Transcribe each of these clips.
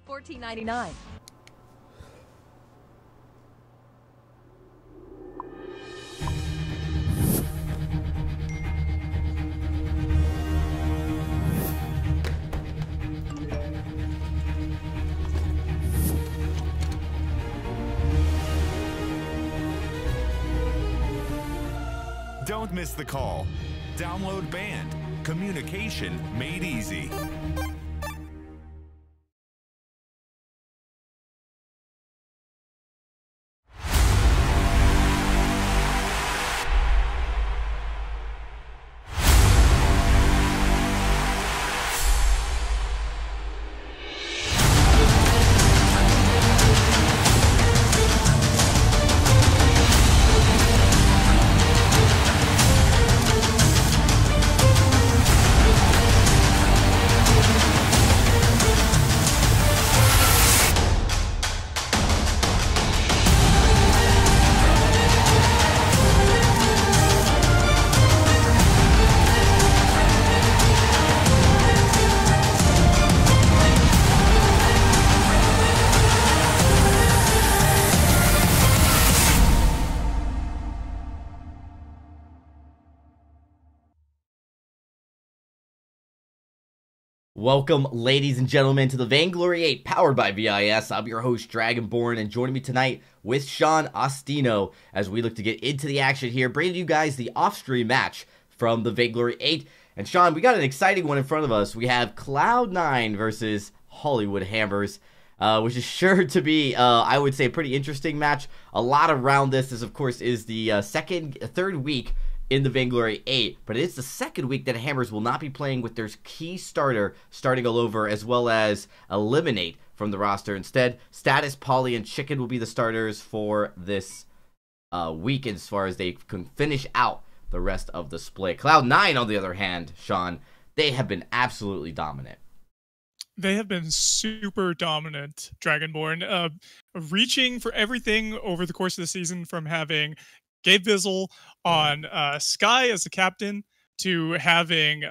$14.99. Don't miss the call. Download Band. Communication made easy. Welcome, ladies and gentlemen, to the Vainglory8 powered by VIS. I'm your host, Dragonborn, and joining me tonight with Sean Ostino as we look to get into the action here, bringing you guys the off-stream match from the Vainglory8. And Sean, we got an exciting one in front of us. We have Cloud9 versus Hollywood Hammers, which is sure to be, I would say, a pretty interesting match. A lot around this. This, of course, is the third week in the Vainglory8, but it's the second week that Hammers will not be playing with their key starter starting all over, as well as eliminate from the roster. Instead, Status, Polly, and Chicken will be the starters for this week as far as they can finish out the rest of the split. Cloud9, on the other hand, Sean, they have been absolutely dominant. They have been super dominant, Dragonborn, reaching for everything over the course of the season, from having Gabe Vizzle on Sky as the captain to having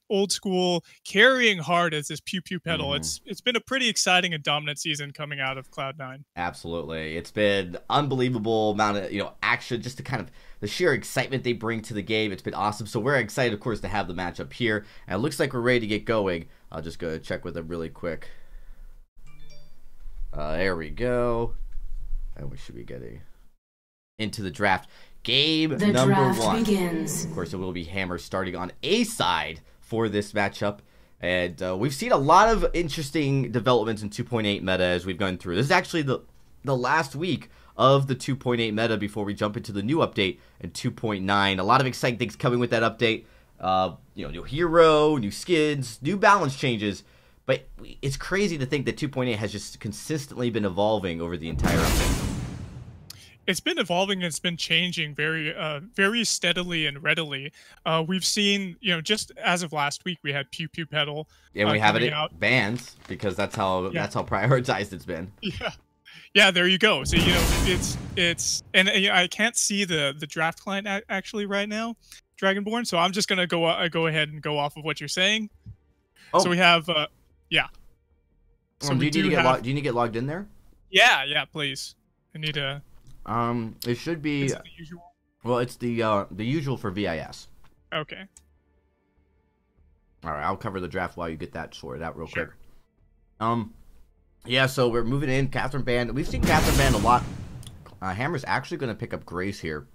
Old School carrying hard as this pew pew pedal. It's been a pretty exciting and dominant season coming out of Cloud9. Absolutely. It's been unbelievable amount of action, just to kind of the sheer excitement they bring to the game. It's been awesome. So we're excited, of course, to have the matchup here. And it looks like we're ready to get going. I'll just go check with them really quick. There we go. And we should be getting into the draft. Game number one begins. Of course, it will be Hammers starting on A side for this matchup. And we've seen a lot of interesting developments in 2.8 meta as we've gone through. This is actually the last week of the 2.8 meta before we jump into the new update in 2.9. A lot of exciting things coming with that update. New hero, new skins, new balance changes. But it's crazy to think that 2.8 has just consistently been evolving over the entire update. It's been evolving and it's been changing very steadily and readily. We've seen, just as of last week, we had Pew Pew Pedal. And we have it banned because that's how prioritized it's been. Yeah, there you go. So and I can't see the draft client actually right now, Dragonborn. So I'm just gonna go ahead and go off of what you're saying. Oh. So we have yeah. So do you need to get logged in there? Yeah, please. I need to. It should be. Is it the usual? Well, it's the usual for VIS. Okay. All right, I'll cover the draft while you get that sorted out real quick. Yeah, so we're moving in Catherine Band. We've seen Catherine Band a lot. Hammer's actually going to pick up Grace here,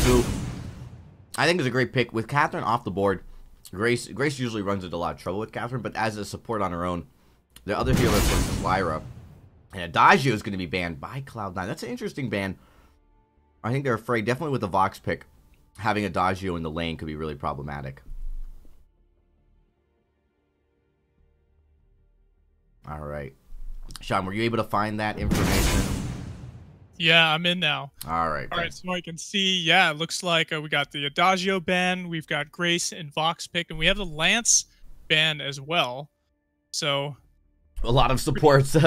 who I think is a great pick. With Catherine off the board, Grace usually runs into a lot of trouble with Catherine, but as a support on her own, the other healer is Lyra. And Adagio is going to be banned by Cloud9. That's an interesting ban. I think they're afraid, definitely with the Vox pick, having Adagio in the lane could be really problematic. All right. Sean, were you able to find that information? Yeah, I'm in now. All right. All right, so I can see, it looks like we got the Adagio ban, we've got Grace and Vox pick, and we have the Lance ban as well. So a lot of supports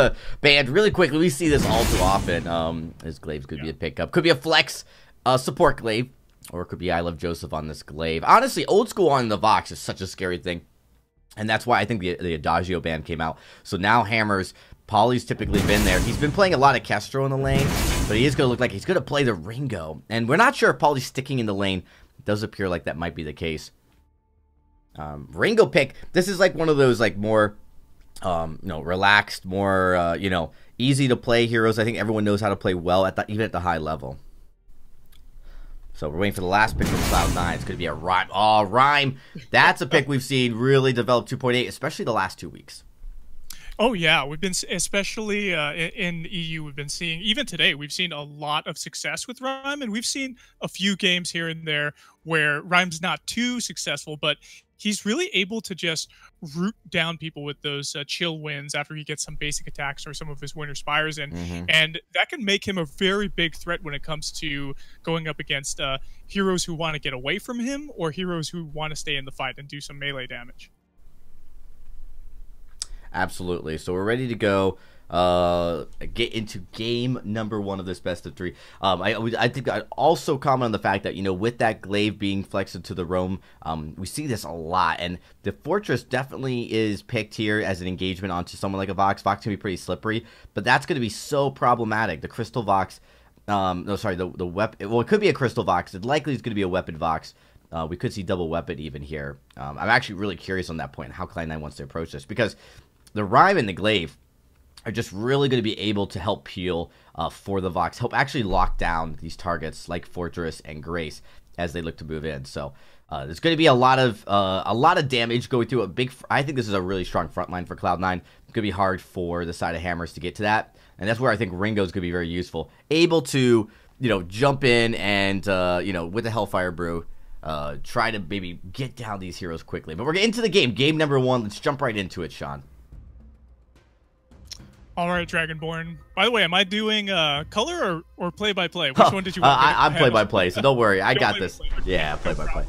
banned really quickly. We see this all too often. This Glaive could be a pickup. Could be a flex support Glaive. Or it could be I Love Joseph on this Glaive. Honestly, Old School on the Vox is such a scary thing. And that's why I think the Adagio ban came out. So now Hammers Polly's typically been there. He's been playing a lot of Kestro in the lane, but he is going to look like he's going to play the Ringo. And we're not sure if Polly's sticking in the lane. It does appear like that might be the case. Ringo pick, this is like one of those like more, you know, relaxed, more, you know, easy to play heroes. I think everyone knows how to play well, at the, even at the high level. So we're waiting for the last pick from Cloud9. It's going to be a Rhyme. Oh, Rhyme. That's a pick we've seen really develop 2.8, especially the last 2 weeks. Oh yeah, we've been, especially in EU, we've been seeing, even today, we've seen a lot of success with Rhyme, and we've seen a few games here and there where Rhyme's not too successful, but he's really able to just root down people with those chill wins after he gets some basic attacks or some of his winter spires in, and that can make him a very big threat when it comes to going up against heroes who want to get away from him or heroes who want to stay in the fight and do some melee damage. Absolutely. So we're ready to go get into game number 1 of this best of 3. I think I'd also comment on the fact that, you know, with that glaive being flexed to the roam, we see this a lot, and the fortress definitely is picked here as an engagement onto someone like a Vox. Vox can be pretty slippery, but that's going to be so problematic. The crystal Vox, no, sorry, the weapon, well, it could be a crystal Vox. It likely is going to be a weapon Vox. We could see double weapon even here. I'm actually really curious on that point, how Cloud9 wants to approach this, because the Rhyme and the glaive are just really going to be able to help peel for the Vox, help actually lock down these targets like Fortress and Grace as they look to move in. So there's going to be a lot of damage going through a big. I think this is a really strong front line for Cloud9. It's going to be hard for the side of Hammers to get to that, and that's where I think Ringo's going to be very useful, able to, you know, jump in and you know, with the Hellfire Brew, try to maybe get down these heroes quickly. But we're getting into the game, game number 1. Let's jump right into it, Sean. All right, Dragonborn. By the way, am I doing color or play-by-play? Which one did you want? I'm play-by-play, so don't worry. I got this. Yeah, play-by-play.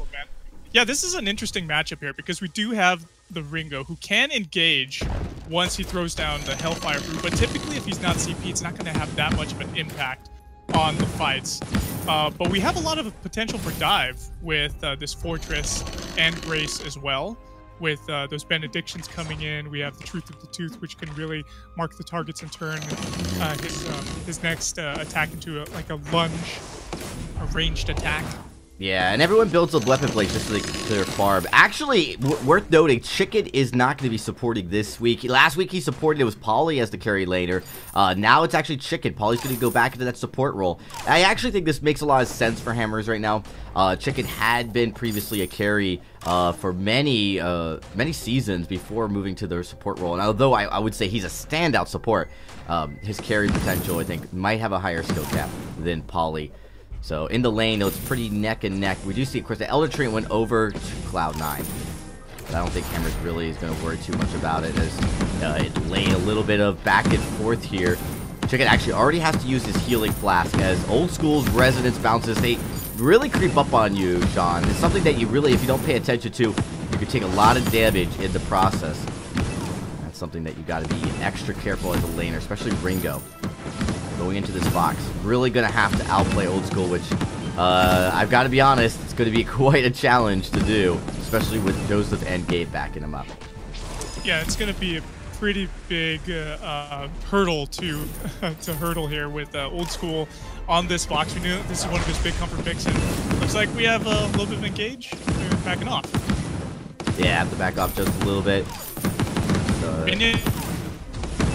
Yeah, this is an interesting matchup here because we do have the Ringo who can engage once he throws down the Hellfire Brew, but typically if he's not CP, it's not going to have that much of an impact on the fights. But we have a lot of potential for dive with this Fortress and Grace as well. With those benedictions coming in, we have the Truth of the Tooth, which can really mark the targets and turn his next attack into like a lunge, a ranged attack. Yeah, and everyone builds a weapon blade just so they can clear farm. Actually, worth noting, Chicken is not going to be supporting this week. Last week he supported, it was Polly as the carry later. Now it's actually Chicken. Polly's going to go back into that support role. I actually think this makes a lot of sense for Hammers right now. Chicken had been previously a carry for many seasons before moving to their support role. And although I would say he's a standout support, his carry potential, I think, might have a higher skill cap than Polly. So in the lane, it's pretty neck and neck. We do see, of course, the Elder Treant went over to Cloud9. But I don't think Hammers really is going to worry too much about it, as it lane a little bit of back and forth here. Chicken actually already has to use his healing flask, as Old School's resonance bounces, they really creep up on you, Sean. It's something that you really, if you don't pay attention to, you could take a lot of damage in the process. That's something that you got to be extra careful as a laner, especially Ringo. Going into this Vox, really going to have to outplay Old School, which I've got to be honest, it's going to be quite a challenge to do, especially with Joseph and Gabe backing him up. Yeah, it's going to be a pretty big hurdle to hurdle here with Old School on this Vox. We knew this is one of his big comfort picks, and looks like we have a little bit of engage. We're backing off. Yeah, have to back off just a little bit.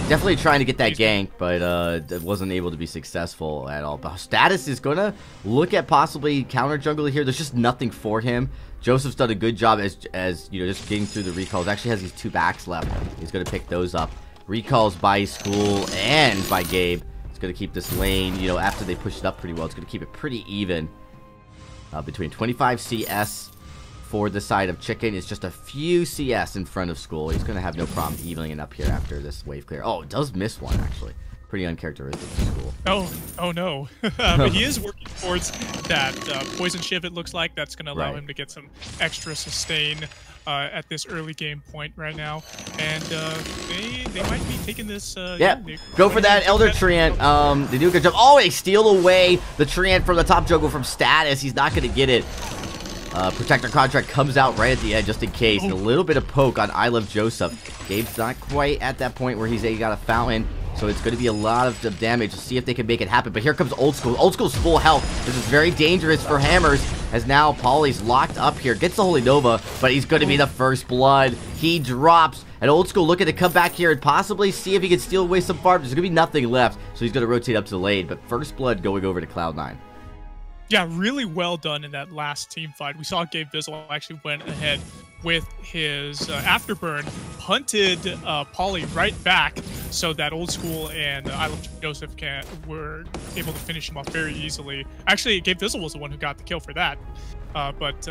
Definitely trying to get that gank, but wasn't able to be successful at all. But Status is going to look at possibly counter jungle here. There's just nothing for him. Joseph's done a good job as you know, just getting through the recalls. Actually has these 2 backs left. He's going to pick those up. Recalls by School and by Gabe. It's going to keep this lane, you know, after they push it up pretty well, it's going to keep it pretty even. Between 25 CS for the side of Chicken, is just a few CS in front of School. He's going to have no problem evening it up here after this wave clear. Oh, it does miss one, actually. Pretty uncharacteristic for School. Oh no. But he is working towards that Poison Shiv, it looks like. That's going to allow him to get some extra sustain at this early game point right now. And they might be taking this... go for that Elder Treant. They do a good job. Oh, they steal away the Treant from the top jungle from Status. He's not going to get it. Protector Contract comes out right at the end just in case. And a little bit of poke on I Love Joseph. Gabe's not quite at that point where he's got a fountain. So it's going to be a lot of damage to see if they can make it happen. But here comes Old School. Old School's full health. This is very dangerous for Hammers, as now Pauly's locked up here. Gets the Holy Nova, but he's going to be the first blood. He drops. And Old School looking to come back here and possibly see if he can steal away some farms. There's going to be nothing left, so he's going to rotate up to the lane. But first blood going over to Cloud9. Yeah, really well done in that last team fight. We saw Gabe Bizzle actually went ahead with his afterburn, punted Pauly right back so that Old School and I Love Joseph were able to finish him off very easily. Actually, Gabe Bizzle was the one who got the kill for that. But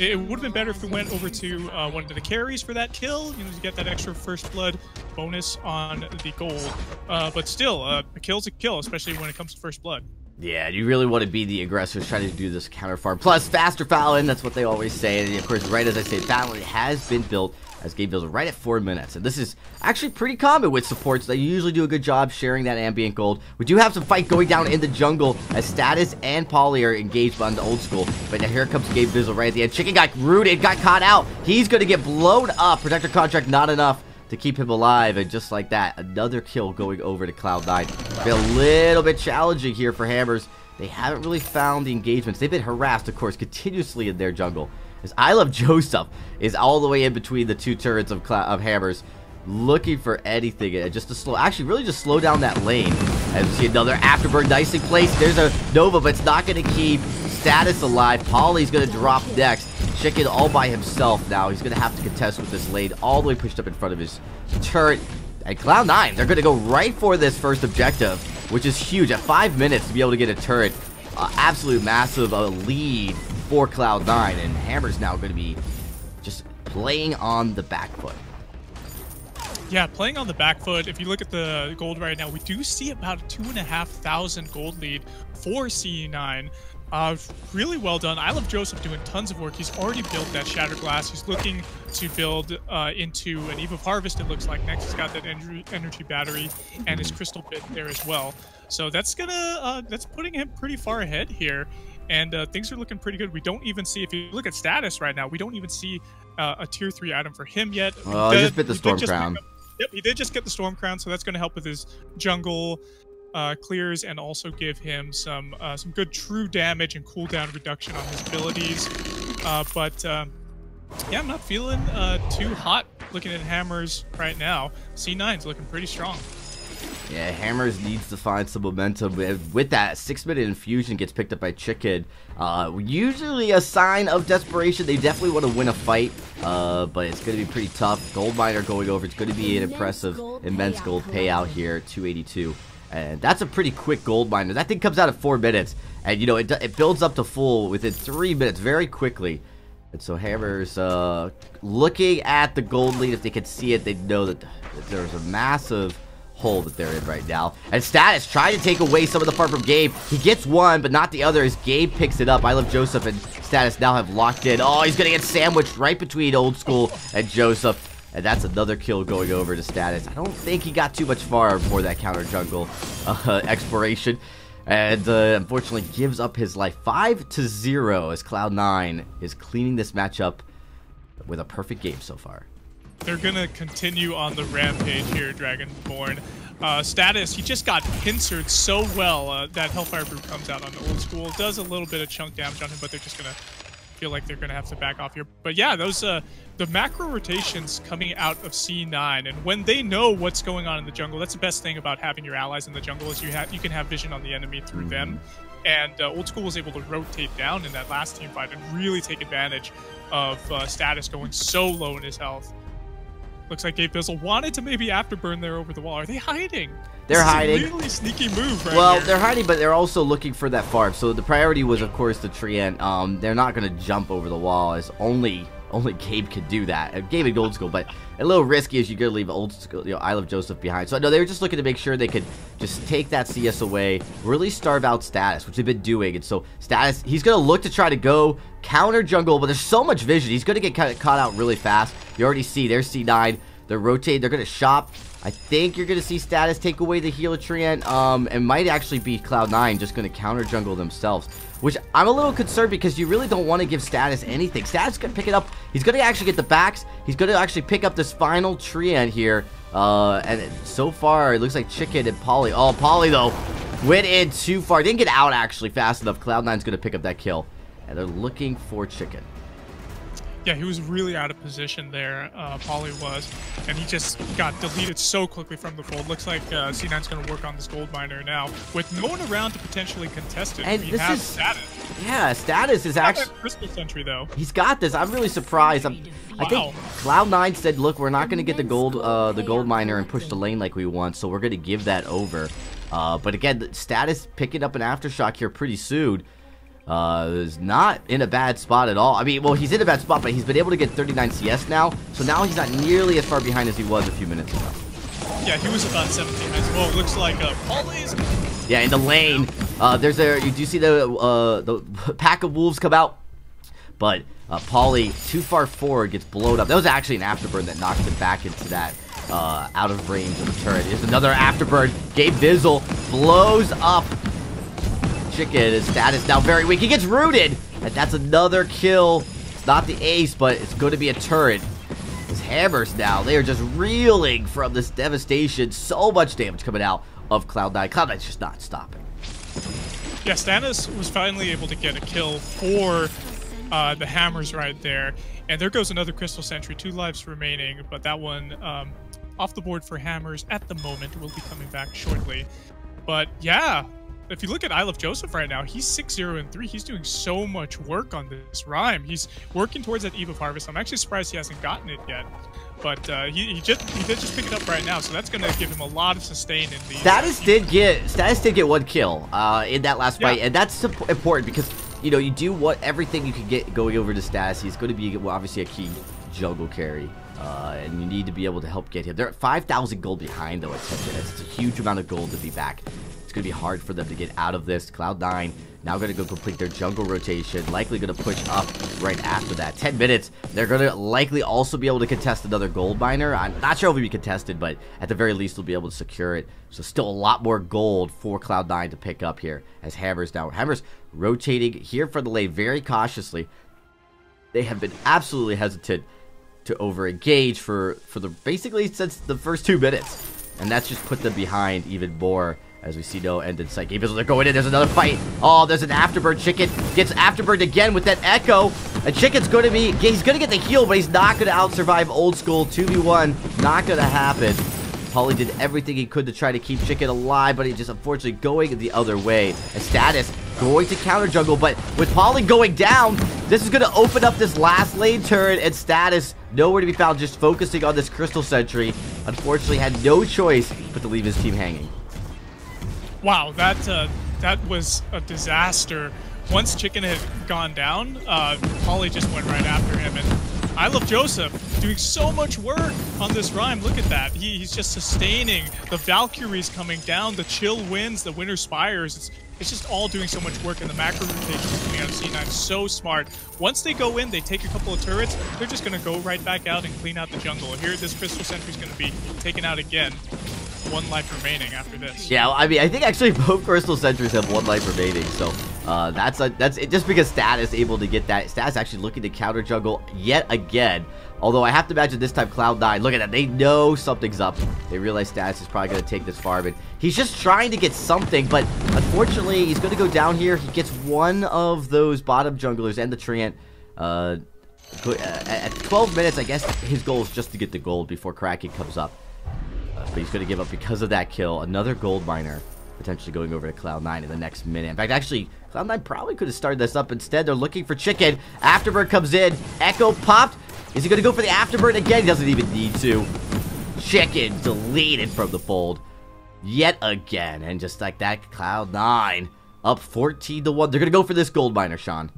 it would have been better if we went over to one of the carries for that kill, you know, to get that extra first blood bonus on the gold. But still, a kill's a kill, especially when it comes to first blood. Yeah, you really want to be the aggressors trying to do this counter farm. Plus, faster Fallon, that's what they always say. And of course, right as I say, Fallon has been built as Gabe Bizzle right at 4 minutes. And this is actually pretty common with supports. They usually do a good job sharing that ambient gold. We do have some fight going down in the jungle as Status and Pauly are engaged on the Old School. But now here comes Gabe Bizzle right at the end. Chicken got rooted, got caught out. He's going to get blown up. Protector Contract not enough to keep him alive, and just like that, another kill going over to Cloud9. Been a little bit challenging here for Hammers. They haven't really found the engagements. They've been harassed, of course, continuously in their jungle. As I Love Joseph is all the way in between the two turrets of Hammers, looking for anything, just to slow down that lane. As we see another afterburn nicely placed. There's a Nova, but it's not going to keep Status alive. Pauly's going to drop next. Chicken all by himself now. He's going to have to contest with this lane all the way pushed up in front of his turret. And Cloud9, they're going to go right for this first objective, which is huge. At 5 minutes to be able to get a turret, absolute massive lead for Cloud9. And Hammer's now going to be just playing on the back foot. Yeah, playing on the back foot. If you look at the gold right now, we do see about a 2,500 gold lead for CE9. Really well done. I Love Joseph doing tons of work. He's already built that Shattered Glass. He's looking to build into an Eve of Harvest, it looks like. Next, he's got that energy battery and his crystal bit there as well. So that's putting him pretty far ahead here. And things are looking pretty good. We don't even see, if you look at status right now, we don't even see a tier 3 item for him yet. Well, he just bit the Storm Crown. Yep, he did just get the Storm Crown, so that's going to help with his jungle clears and also give him some good true damage and cooldown reduction on his abilities. Yeah, I'm not feeling too hot looking at Hammers right now. C9's looking pretty strong. Yeah, Hammers needs to find some momentum. With that, 6-minute infusion gets picked up by Chicken. Usually a sign of desperation. They definitely want to win a fight, but it's going to be pretty tough. Gold miner going over. It's going to be an impressive, immense gold payout here, 282. And that's a pretty quick gold miner. That thing comes out at 4 minutes. And, you know, it builds up to full within 3 minutes very quickly. And so Hammers looking at the gold lead. If they could see it, they'd know that there's a massive hole that they're in right now. And Status trying to take away some of the farm from Gabe. He gets one, but not the other as Gabe picks it up. I Love Joseph and Status now have locked in. Oh, he's going to get sandwiched right between Old School and Joseph. And that's another kill going over to Status. I don't think he got too much far before that counter jungle exploration. And unfortunately gives up his life 5-0 as Cloud9 is cleaning this matchup with a perfect game so far. They're going to continue on the rampage here, Dragonborn. Status, he just got pincered so well. That Hellfire Brew comes out on the Old School. Does a little bit of chunk damage on him, but they're just going to feel like they're going to have to back off here. But yeah, those the macro rotations coming out of C9, and when they know what's going on in the jungle, that's the best thing about having your allies in the jungle is you can have vision on the enemy through them. And Old School was able to rotate down in that last team fight and really take advantage of Status going so low in his health. Looks like Gabe Bizzle wanted to maybe afterburn there over the wall. Are they hiding? They're hiding. This is a really sneaky move right Well, here. they're hiding, but they're also looking for that farm. So the priority was, of course, the Treant. They're not going to jump over the wall, as only Gabe could do that. Gabe and Old School, but a little risky as you're going to leave Old School, you know, I Love Joseph behind. So no, they were just looking to make sure they could just take that CS away, really starve out Status, which they've been doing. And so Status, he's going to look to try to go counter jungle, but there's so much vision. He's going to get caught out really fast. You already see there's C9. They're rotating. They're going to shop I think you're going to see Status take away the healer treant, and might actually be Cloud9 just going to counter jungle themselves, which I'm a little concerned because you really don't want to give Status anything. Status can pick it up. He's going to actually get the backs. He's going to actually pick up this final treant here, and so far it looks like Chicken and Polly. Oh, Polly though went in too far. Didn't get out actually fast enough. Cloud9's going to pick up that kill, and they're looking for Chicken. Yeah, he was really out of position there, Polly was, and he just got deleted so quickly from the fold. Looks like C9's going to work on this gold miner now, with no one around to potentially contest it. And we this have is Status. Yeah, Status is actually Crystal Sentry though. He's got this. I'm really surprised. I think Cloud9 said, "Look, we're not going to get the gold miner and push the lane like we want, so we're going to give that over." But again, Status picking up an aftershock here pretty soon. Is not in a bad spot at all. I mean, well, he's in a bad spot, but he's been able to get 39 CS now, so now he's not nearly as far behind as he was a few minutes ago. Yeah, he was about 17 as well. Looks like Polly's. Yeah, in the lane, you do see the pack of wolves come out, but Polly too far forward gets blown up. That was actually an afterburn that knocked him back into that out of range of the turret. Here's another afterburn. Gabe Bizzle blows up Chicken. His Status now very weak. He gets rooted, and that's another kill. It's not the ace, but it's going to be a turret. His hammers now, they are just reeling from this devastation. So much damage coming out of Cloud9. Cloud9's just not stopping. Yeah, Status was finally able to get a kill for the hammers right there. And there goes another Crystal Sentry. 2 lives remaining, but that one off the board for hammers at the moment. Will be coming back shortly. But yeah, if you look at I Love Joseph right now, he's 6-0-3. He's doing so much work on this rhyme. He's working towards that Eve of Harvest. I'm actually surprised he hasn't gotten it yet. But he did just pick it up right now, so that's going to give him a lot of sustain in the... Status did get 1 kill in that last fight, and that's important because, you know, you do everything you can get going over to Status. He's going to be obviously a key jungle carry, and you need to be able to help get him. They're at 5,000 gold behind, though, at 10 minutes. It's a huge amount of gold to be back. It's going to be hard for them to get out of this. Cloud9 now going to go complete their jungle rotation. Likely going to push up right after that. 10 minutes. They're going to likely also be able to contest another gold miner. I'm not sure if it'll be contested, but at the very least, they'll be able to secure it. So still a lot more gold for Cloud9 to pick up here as Hammers now. Hammers rotating here for the lane very cautiously. They have been absolutely hesitant to over-engage for basically since the first 2 minutes. And that's just put them behind even more. As we see no end in sight. Gabe Bizzle, they're going in. There's another fight. Oh, there's an afterburn. Chicken gets afterburned again with that echo. And Chicken's going to be... He's going to get the heal, but he's not going to out-survive Old School. 2v1. Not going to happen. Polly did everything he could to try to keep Chicken alive, but he just unfortunately going the other way. And Status going to counter jungle, but with Polly going down, this is going to open up this last lane turret, and Status nowhere to be found, just focusing on this Crystal Sentry. Unfortunately, had no choice but to leave his team hanging. Wow, that was a disaster. Once Chicken had gone down, Polly just went right after him, and I Love Joseph doing so much work on this rhyme. Look at that. He's just sustaining. The Valkyries coming down, the Chill Winds, the Winter Spires. It's just all doing so much work, and the macro rotations coming out of C9. So smart. Once they go in, they take a couple of turrets. They're just going to go right back out and clean out the jungle. Here, this Crystal Sentry is going to be taken out again. 1 life remaining after this. Yeah, I mean, I think actually both Crystal Sentries have 1 life remaining, so that's it. Just because Status able to get that. Status actually looking to counter jungle yet again. Although I have to imagine this time Cloud9, look at that, they know something's up. They realize Status is probably going to take this farm, and he's just trying to get something, but unfortunately he's going to go down here. He gets 1 of those bottom junglers and the Treant. At 12 minutes, I guess his goal is just to get the gold before Kraken comes up. But he's going to give up because of that kill. Another gold miner potentially going over to Cloud9 in the next minute. In fact, actually, Cloud9 probably could have started this up. Instead, they're looking for Chicken. Afterbird comes in. Echo popped. Is he going to go for the Afterbird again? He doesn't even need to. Chicken deleted from the fold yet again. And just like that, Cloud9 up 14-1. They're going to go for this gold miner, Sean.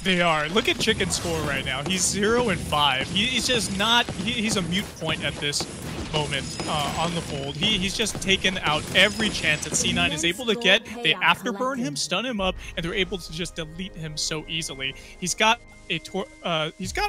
They are. Look at Chicken's score right now. He's 0-5. He's just not... He's a mute point at this moment on the fold. He's just taken out every chance that C9 is able to get. They afterburn him, stun him up, and they're able to just delete him so easily. He's got a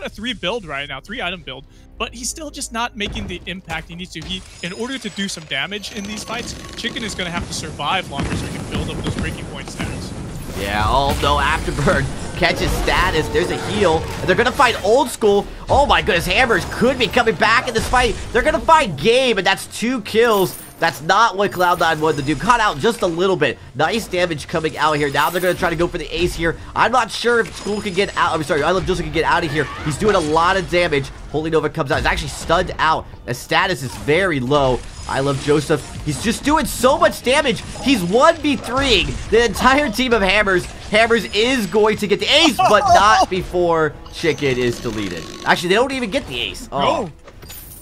3 build right now, 3 item build, but he's still just not making the impact he needs to. In order to do some damage in these fights, Chicken is going to have to survive longer so he can build up those breaking point stats. Yeah, oh no, Afterburn catches status. There's a heal. And they're going to fight Old School. Oh my goodness, Hammers could be coming back in this fight. They're going to fight Gabe, and that's 2 kills. That's not what Cloud9 wanted to do. Caught out just a little bit. Nice damage coming out here. Now they're going to try to go for the ace here. I'm not sure if School can get out. I'm sorry, I Love Joseph can get out of here. He's doing a lot of damage. Holy Nova comes out. He's actually stunned out. His status is very low. I Love Joseph. He's just doing so much damage. He's 1v3ing the entire team of Hammers. Hammers is going to get the ace, but not before Chicken is deleted. Actually, they don't even get the ace. Oh. No.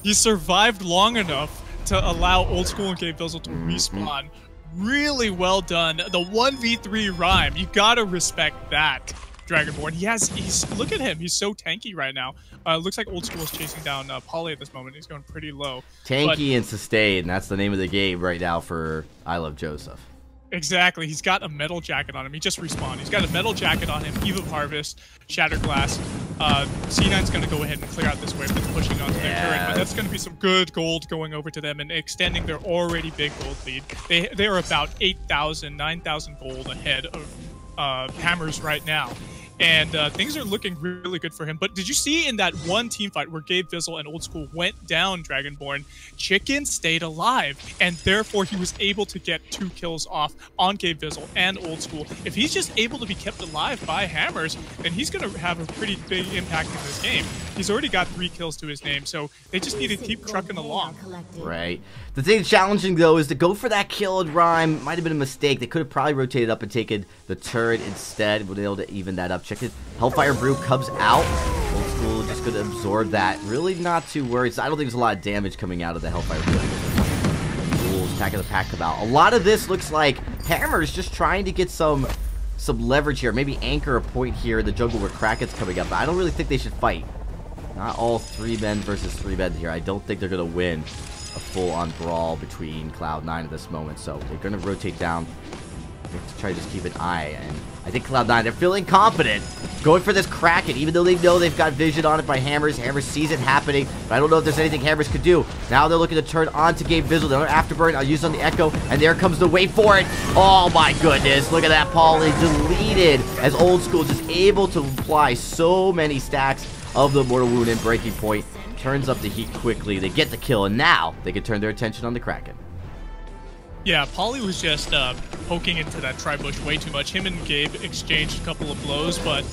He survived long enough to allow Old School and Gabe Vizzle to respawn. Really well done. The 1v3 rhyme. You gotta respect that, Dragonborn. He's look at him. He's so tanky right now. Looks like Old School is chasing down Polly at this moment. He's going pretty low. Tanky and sustain. That's the name of the game right now for I Love Joseph. Exactly. He's got a metal jacket on him. He just respawned. He's got a metal jacket on him. Eve of Harvest, Shattered Glass. C9's going to go ahead and clear out this wave that's pushing onto their turret, but that's going to be some good gold going over to them and extending their already big gold lead. They are about 8,000, 9,000 gold ahead of Hammers right now. And things are looking really good for him. But did you see in that one team fight where Gabe Vizzle and Old School went down Dragonborn, Chicken stayed alive, and therefore he was able to get 2 kills off on Gabe Vizzle and Old School. If he's just able to be kept alive by Hammers, then he's going to have a pretty big impact in this game. He's already got 3 kills to his name, so they just need to keep trucking along. Right. The thing challenging, though, is to go for that kill and rhyme. Might have been a mistake. They could have probably rotated up and taken the turret instead. Would have been able to even that up. Check it. Hellfire Brew comes out. Old School just going to absorb that. Really not too worried. So I don't think there's a lot of damage coming out of the Hellfire Brew. Wolves, Attack of the Pack come out. A lot of this looks like Hammers just trying to get some leverage here. Maybe anchor a point here in the jungle where Kraken's coming up. But I don't really think they should fight. Not all 3 men versus 3 men here. I don't think they're going to win a full-on brawl between Cloud9 at this moment. So they're going to rotate down. They have to try to just keep an eye. And I think Cloud9, they're feeling confident going for this Kraken, even though they know they've got vision on it by Hammers. Hammers sees it happening, but I don't know if there's anything Hammers could do. Now they're looking to turn on to Gabe Vizzle. Another Afterburn. I'll use on the Echo, and there comes the wait for it. Oh my goodness. Look at that. Polly deleted as Old School just able to apply so many stacks of the Mortal Wound and Breaking Point. Turns up the heat quickly. They get the kill, and now they can turn their attention on the Kraken. Yeah, Polly was just poking into that tri-bush way too much. Him and Gabe exchanged a couple of blows, but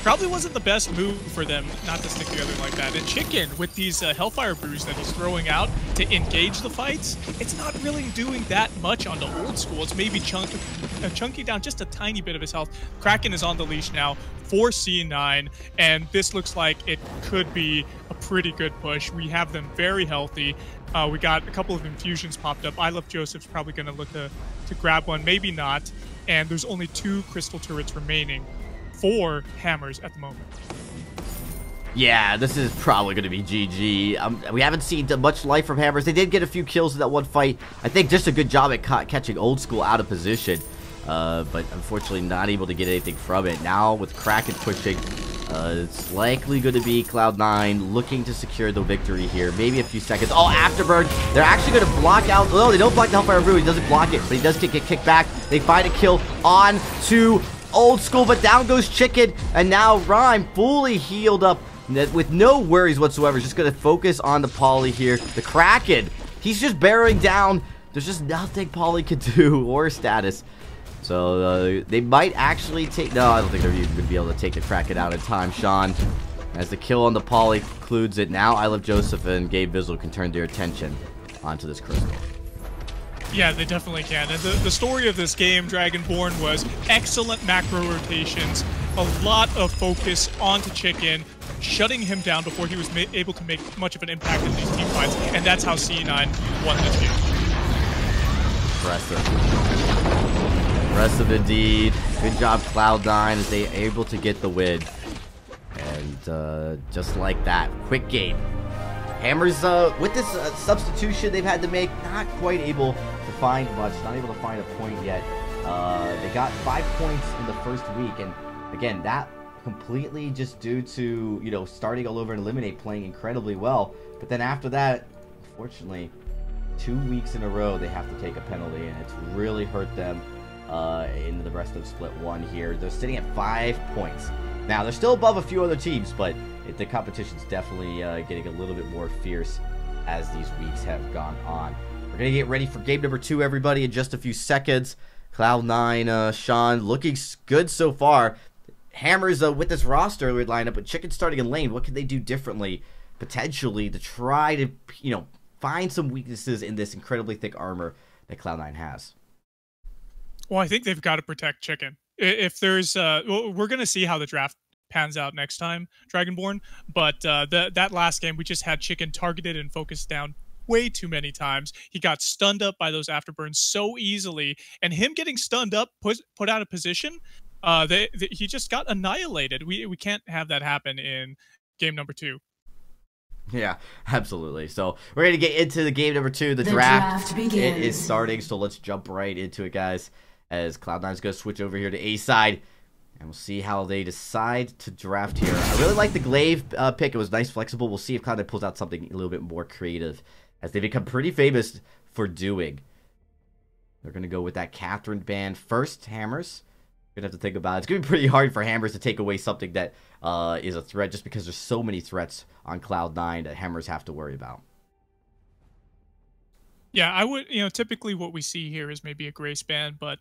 probably wasn't the best move for them not to stick together like that. And Chicken, with these Hellfire Brews that he's throwing out to engage the fights, it's not really doing that much on the Old School. It's maybe chunking down just a tiny bit of his health. Kraken is on the leash now for C9, and this looks like it could be a pretty good push. We have them very healthy. We got a couple of infusions popped up. I Love Joseph's probably going to look to grab one, maybe not. And there's only 2 crystal turrets remaining for Hammers at the moment. Yeah, this is probably going to be GG. We haven't seen much life from Hammers. They did get a few kills in that one fight. I think just a good job at catching Old School out of position. But unfortunately not able to get anything from it. Now with Kraken pushing, it's likely going to be Cloud9 looking to secure the victory here. Maybe a few seconds. Oh, Afterburn. They're actually going to block out. Oh, they don't block the Hellfire Brew. He doesn't block it, but he does get kicked back. They find a kill on to Old School, but down goes Chicken. And now Rhyme fully healed up with no worries whatsoever. Just going to focus on the Polly here. The Kraken, he's just barreling down. There's just nothing Polly could do or status. So they might actually take... No, I don't think they're even going to be able to take the Kraken out in time, Sean. As the kill on the Polly concludes it, now I Love Joseph and Gabe Vizzle can turn their attention onto this crystal. Yeah, they definitely can. And the story of this game, Dragonborn, was excellent macro rotations, a lot of focus onto Chicken, shutting him down before he was able to make much of an impact in these team fights, and that's how C9 won this game. Impressive. Impressive indeed. Good job, Cloud9, as they are able to get the win. And just like that, quick game. Hammers, with this substitution they've had to make, not quite able to find much, not able to find a point yet. They got 5 points in the first week, and again, that completely just due to, you know, starting all over and Eliminate playing incredibly well. But then after that, unfortunately, 2 weeks in a row they have to take a penalty, and it's really hurt them in the rest of split 1 here. They're sitting at 5 points. Now, they're still above a few other teams, but the competition's definitely getting a little bit more fierce as these weeks have gone on. We're going to get ready for game number 2, everybody, in just a few seconds. Cloud9, Sean, looking good so far. Hammers with this roster lineup, but Chicken starting in lane, what can they do differently, potentially, to try to, you know, find some weaknesses in this incredibly thick armor that Cloud9 has? Well, I think they've got to protect Chicken. If there's, well, we're going to see how the draft pans out next time, Dragonborn, but that last game, we just had Chicken targeted and focused down way too many times. He got stunned up by those afterburns so easily, and him getting stunned up, put out of position, he just got annihilated. We can't have that happen in game number 2. Yeah, absolutely. So we're going to get into the game number 2. The draft begins. It is starting, so let's jump right into it, guys, as Cloud9 is going to switch over here to A side, and we'll see how they decide to draft here. I really like the Glaive pick. It was nice, flexible. We'll see if Cloud9 pulls out something a little bit more creative, as they become pretty famous for doing. They're going to go with that Catherine band first, Hammers. You're going to have to think about it. It's going to be pretty hard for Hammers to take away something that is a threat, just because there's so many threats on Cloud9 that Hammers have to worry about. Yeah, I would, you know, typically what we see here is maybe a Grace band, but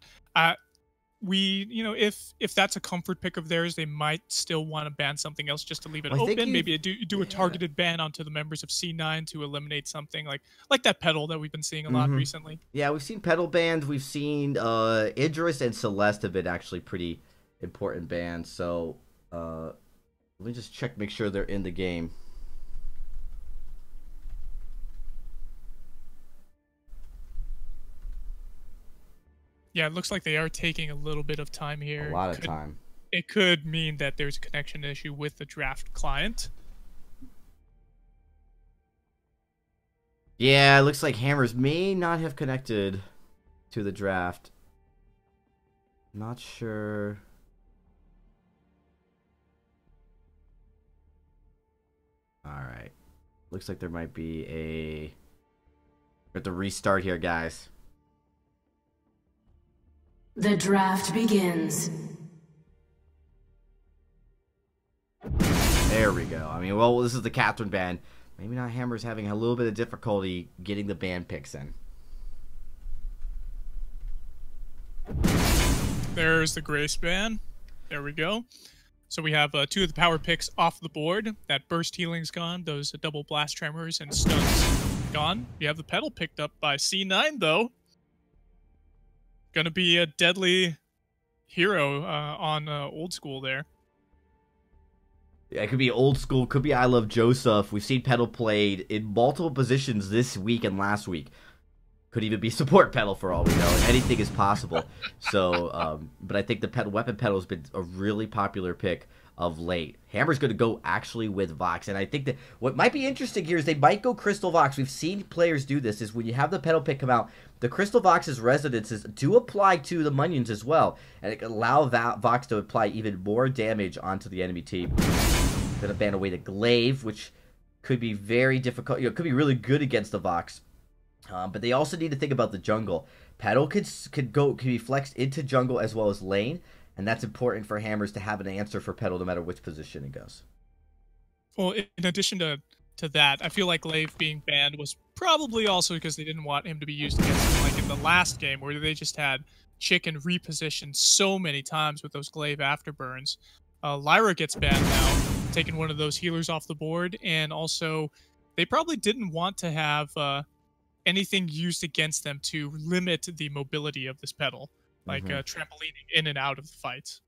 we, you know, if that's a comfort pick of theirs, they might still want to ban something else just to leave it open. Maybe do a targeted ban onto the members of C9 to eliminate something like that Petal that we've been seeing a lot recently. Yeah, we've seen Petal bans. We've seen Idris and Celeste have been actually pretty important bans. So let me just check, make sure they're in the game. Yeah, it looks like they are taking a little bit of time here. A lot of time. It could mean that there's a connection issue with the draft client. Yeah, it looks like Hammers may not have connected to the draft. Not sure. Alright. Looks like there might be a... We have to restart here, guys. The draft begins. There we go. I mean, well, this is the Catherine band. Maybe not Hammers having a little bit of difficulty getting the band picks in. There's the Grace band. There we go. So we have 2 of the power picks off the board. That burst healing's gone. Those double blast tremors and stuns gone. You have the Petal picked up by C9, though. Gonna be a deadly hero on old school there. Yeah, it could be old school, could be I Love Joseph. We've seen Petal played in multiple positions this week and last week. Could even be support Petal for all we know, and anything is possible. So, but I think the weapon Petal has been a really popular pick of late. Hammer's going to go actually with Vox, and I think that what might be interesting here is they might go Crystal Vox. We've seen players do this, is when you have the Petal pick come out, the Crystal Vox's resonances do apply to the minions as well, and it can allow Vox to apply even more damage onto the enemy team. Going to ban away the Glaive, which could be very difficult. You know, it could be really good against the Vox. But they also need to think about the jungle. Petal could be flexed into jungle as well as lane, and that's important for Hammers to have an answer for Petal no matter which position it goes. Well, in addition to that, I feel like Glaive being banned was probably also because they didn't want him to be used against them, like in the last game where they just had Chicken repositioned so many times with those Glaive afterburns. Lyra gets banned now, taking one of those healers off the board, and also they probably didn't want to have anything used against them to limit the mobility of this Petal, like trampolining in and out of the fights.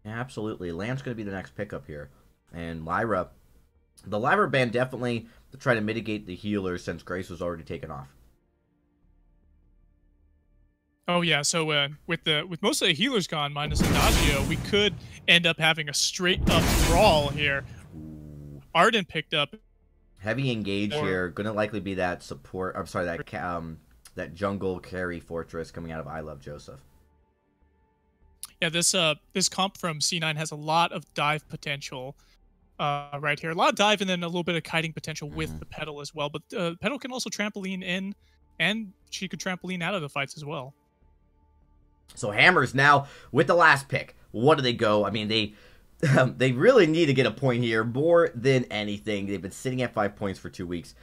Yeah, absolutely. Lamb's going to be the next pickup here. And Lyra, the Lyra ban definitely to try to mitigate the healers since Grace was already taken off. Oh yeah, so with most of the healers gone, minus Adagio, we could end up having a straight up brawl here. Arden picked up Heavy engage here. Going to likely be that support. I'm sorry, that jungle carry fortress coming out of I Love Joseph. Yeah, this comp from C9 has a lot of dive potential right here. A lot of dive and then a little bit of kiting potential with the Petal as well. But Petal can also trampoline in, and she could trampoline out of the fights as well. So Hammers now with the last pick. What do they go? I mean, they really need to get a point here more than anything. They've been sitting at 5 points for 2 weeks,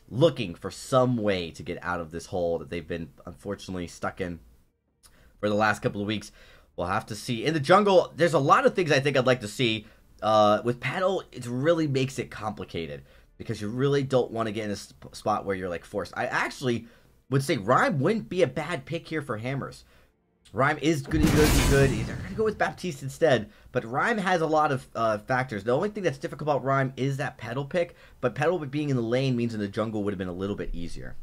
looking for some way to get out of this hole that they've been unfortunately stuck in for the last couple of weeks. We'll have to see. In the jungle, there's a lot of things I think I'd like to see. With Petal, it really makes it complicated because you really don't want to get in a spot where you're like forced. I actually would say Rhyme wouldn't be a bad pick here for Hammers. Rhyme is going to be good. They're going to go with Baptiste instead. But Rhyme has a lot of factors. The only thing that's difficult about Rhyme is that Petal pick. But Petal being in the lane means in the jungle would have been a little bit easier.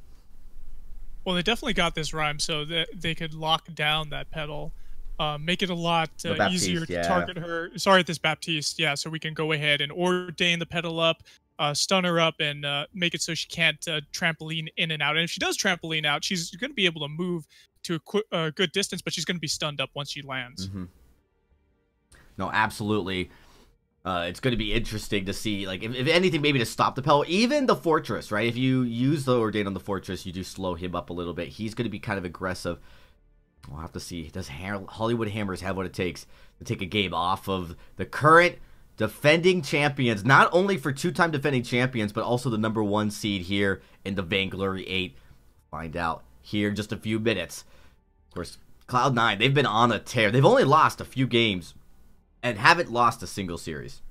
Well, they definitely got this Rhyme so that they could lock down that Petal. Make it a lot easier to target her. Sorry, this Baptiste. Yeah, so we can go ahead and ordain the Petal up, stun her up, and make it so she can't trampoline in and out. And if she does trampoline out, she's going to be able to move to a good distance, but she's going to be stunned up once she lands. No, absolutely. It's going to be interesting to see, like, if anything, maybe to stop the Petal. Even the Fortress, right? If you use the Ordain on the Fortress, you do slow him up a little bit. He's going to be kind of aggressive. We'll have to see. Does Hollywood Hammers have what it takes to take a game off of the current defending champions? Not only for two-time defending champions, but also the #1 seed here in the Vainglory8. Find out here in just a few minutes. Of course, Cloud9, they've been on a tear. They've only lost a few games and haven't lost a single series.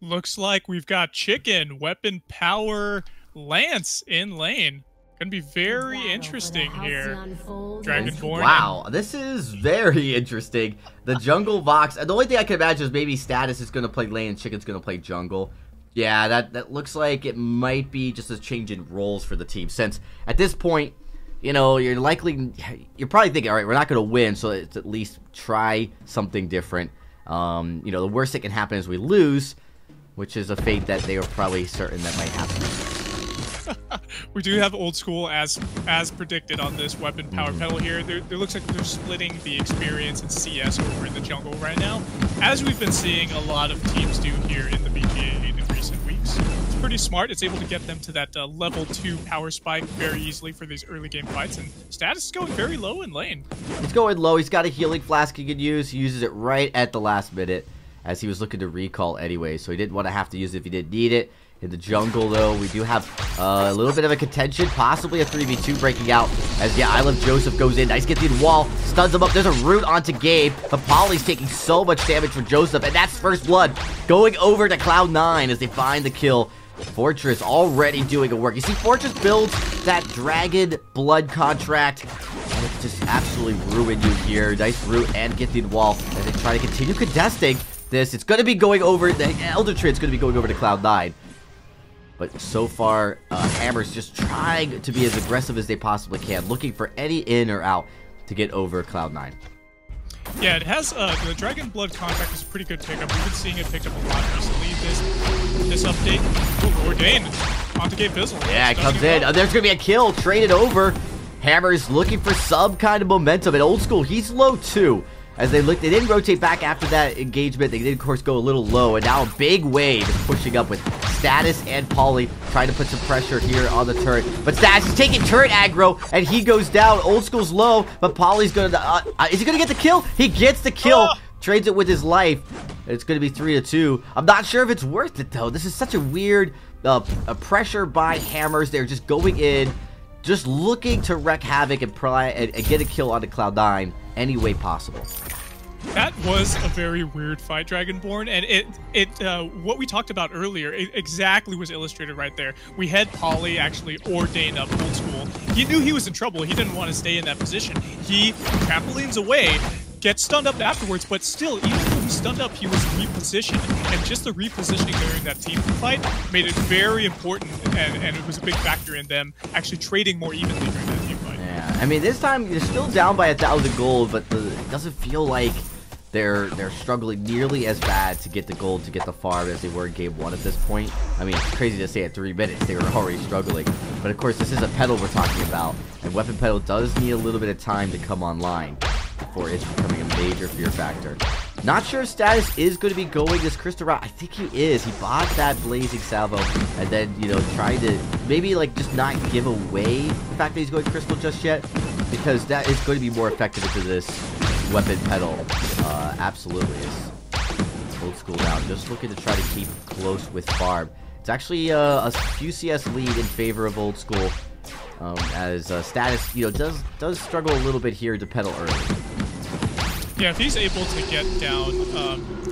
Looks like we've got Chicken, Weapon Power, Lance in lane. Gonna be very interesting here. Dragonborn. Wow, this is very interesting. The jungle Vox. The only thing I can imagine is maybe Status is gonna play lane and Chicken's gonna play jungle. Yeah, that looks like it might be just a change in roles for the team. Since at this point, you know, you're probably thinking, all right, we're not gonna win, so let's at least try something different. You know, the worst that can happen is we lose, which is a fate that they were probably certain that might happen. We do have old school as predicted on this Weapon Power Petal here. There looks like they're splitting the experience and CS over in the jungle right now, as we've been seeing a lot of teams do here in the VGA in recent weeks. It's pretty smart. It's able to get them to that level 2 power spike very easily for these early game fights, and Status is going very low in lane. He's going low. He's got a healing flask he could use. He uses it right at the last minute as he was looking to recall anyway, so he didn't want to have to use it if he didn't need it. In the jungle, though, we do have a little bit of a contention, possibly a 3v2 breaking out, as, yeah, I Love Joseph goes in. Nice get the wall, stuns him up. There's a root onto Gabe, but Polly's taking so much damage from Joseph, and that's first blood going over to Cloud9 as they find the kill. Fortress already doing a work. You see, Fortress builds that Dragon Blood contract, and it just absolutely ruined you here. Nice root and get the wall as they try to continue contesting this. It's going to be going over, the Elder Trid's going to be going over to Cloud9. But so far, Hammer's just trying to be as aggressive as they possibly can, looking for any in or out to get over Cloud9. Yeah, it has, the Dragon Blood contract is a pretty good pickup. We've been seeing it picked up a lot recently. This update, ooh, Ordain onto Gabe Bizzle. Yeah, it comes in. There's going to be a kill, traded over. Hammer's looking for some kind of momentum. And Old School, he's low too. As they didn't rotate back after that engagement. They did, of course, go a little low. And now a big wave is pushing up with Status and Polly trying to put some pressure here on the turret. But Status is taking turret aggro, and he goes down. Old School's low, but Polly's going to... is he going to get the kill? He gets the kill. Trades it with his life. It's going to be 3-2. I'm not sure if it's worth it, though. This is such a weird pressure by Hammers. They're just going in, just looking to wreak havoc and get a kill onto Cloud9 any way possible. That was a very weird fight, Dragonborn, and what we talked about earlier exactly was illustrated right there. We had Polly actually ordain up Old School. He knew he was in trouble. He didn't want to stay in that position. He trampolines away, gets stunned up afterwards, but still, even though he stunned up, he was repositioned, and just the repositioning during that team fight made it very important, and it was a big factor in them actually trading more evenly during that team fight. Yeah, I mean, this time you're still down by 1,000 gold, but it doesn't feel like they're struggling nearly as bad to get the gold, to get the farm as they were in game 1 at this point. I mean, it's crazy to say at 3 minutes they were already struggling. But of course, this is a pedal we're talking about, and weapon pedal does need a little bit of time to come online before it's becoming a major fear factor. Not sure if Status is going to be going this crystal route. I think he is. He bought that blazing salvo and then, you know, tried to maybe like just not give away the fact that he's going crystal just yet, because that is going to be more effective into this weapon pedal. Absolutely is. Old School now just looking to try to keep close with farm. It's actually a few CS lead in favor of Old School, as Status, you know, does struggle a little bit here to pedal early. Yeah, if he's able to get down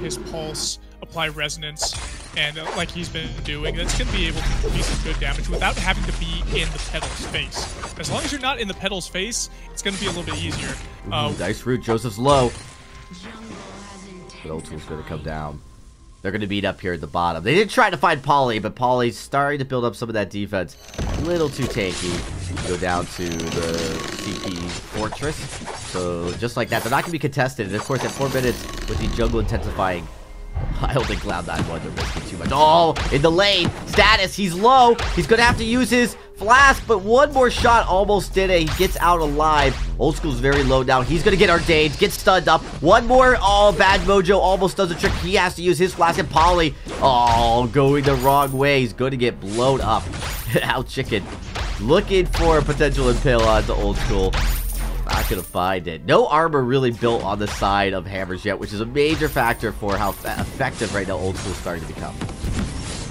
his pulse, apply resonance, and like he's been doing, that's going to be able to do some good damage without having to be in the pedal's face. As long as you're not in the pedal's face, it's going to be a little bit easier. Nice route. Joseph's low. But Old School's going to come down. They're going to beat up here at the bottom. They did try to find Polly, but Polly's starting to build up some of that defense. A little too tanky. Go down to the CP Fortress. So just like that, they're not going to be contested. And of course, at 4 minutes with the jungle intensifying, I don't think Cloud9 wanted to risk it too much. Oh, in the lane, Status, he's low. He's going to have to use his flask, but one more shot almost did it. He gets out alive. Old School's very low now. He's going to get ordained, get stunned up. One more. Oh, bad mojo almost does a trick. He has to use his flask, and Polly, oh, going the wrong way. He's going to get blown up. Out Chicken. Looking for a potential impale onto Old School. Not gonna find it. No armor really built on the side of Hammers yet, which is a major factor for how effective right now Old School is starting to become.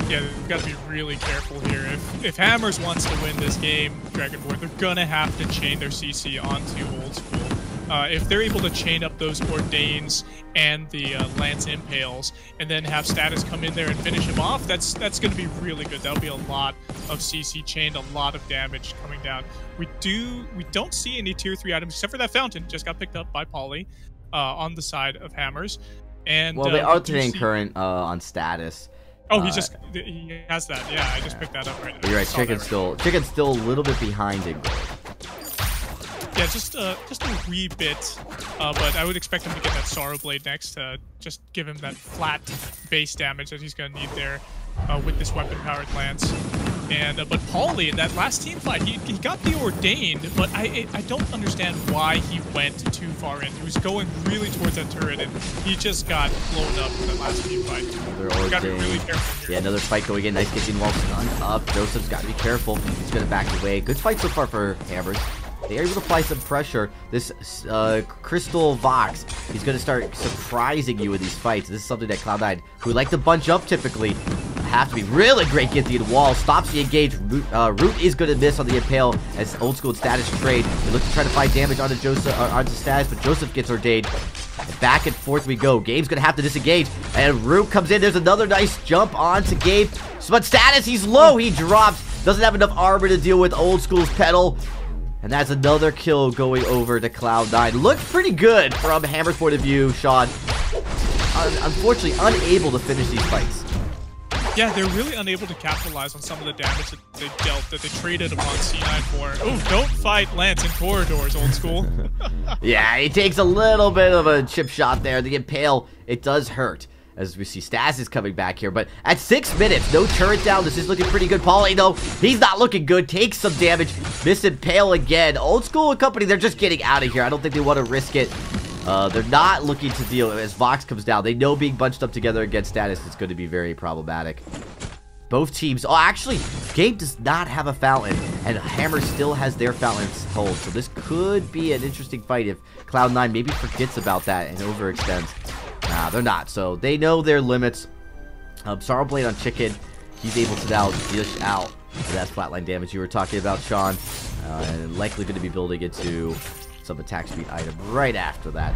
Yeah, we've got to be really careful here. If Hammers wants to win this game, Dragonborn, they're gonna have to chain their CC onto Old School. If they're able to chain up those Ordains and the Lance Impales, and then have Status come in there and finish him off, that's going to be really good. That'll be a lot of CC chained, a lot of damage coming down. We don't see any tier 3 items except for that fountain. Just got picked up by Polly on the side of Hammers. And well, they alternating current on Status. Oh, he has that. Yeah, I just picked that up right now. You're right. Chicken's still a little bit behind in gold. Yeah, just a wee bit, but I would expect him to get that Sorrow Blade next to just give him that flat base damage that he's going to need there with this weapon-powered lance. And but Paulie, in that last team fight, he got the Ordained, but I don't understand why he went too far in. He was going really towards that turret, and he just got blown up in that last team fight. Got to be really careful here. Yeah, another fight going in. Nice getting wall stunned up. Joseph's got to be careful. He's going to back away. Good fight so far for Hammers. They are able to apply some pressure. This Crystal Vox, he's going to start surprising you in these fights. This is something that Cloud9, who like to bunch up typically, have to be really great getting the wall. Stops the engage. Root is going to miss on the impale as Old School and Status trade. They look to try to find damage onto onto Status, but Joseph gets ordained. Back and forth we go. Gabe's going to have to disengage, and Root comes in. There's another nice jump onto Gabe. But Status, he's low. He drops. Doesn't have enough armor to deal with Old School's pedal. And that's another kill going over to Cloud9. Looked pretty good from Hammer's point of view, Sean. Unfortunately, unable to finish these fights. Yeah, they're really unable to capitalize on some of the damage that they dealt, that they traded upon C9 for. Oh, don't fight Lance in corridors, Old School. Yeah, he takes a little bit of a chip shot there. The impale, it does hurt. As we see Stas is coming back here, but at 6 minutes, no turret down. This is looking pretty good. Paulie, though, he's not looking good. Takes some damage. Miss impale again. Old School and company, they're just getting out of here. I don't think they want to risk it. They're not looking to deal as Vox comes down. They know being bunched up together against Status is going to be very problematic. Both teams. Oh, actually, Gabe does not have a fountain, and Hammer still has their fountains hold. So this could be an interesting fight if Cloud9 maybe forgets about that and overextends. Nah, they're not. So they know their limits. Sorrow Blade on Chicken. He's able to now dish out that flatline damage you were talking about, Sean. And likely going to be building into some attack speed item right after that.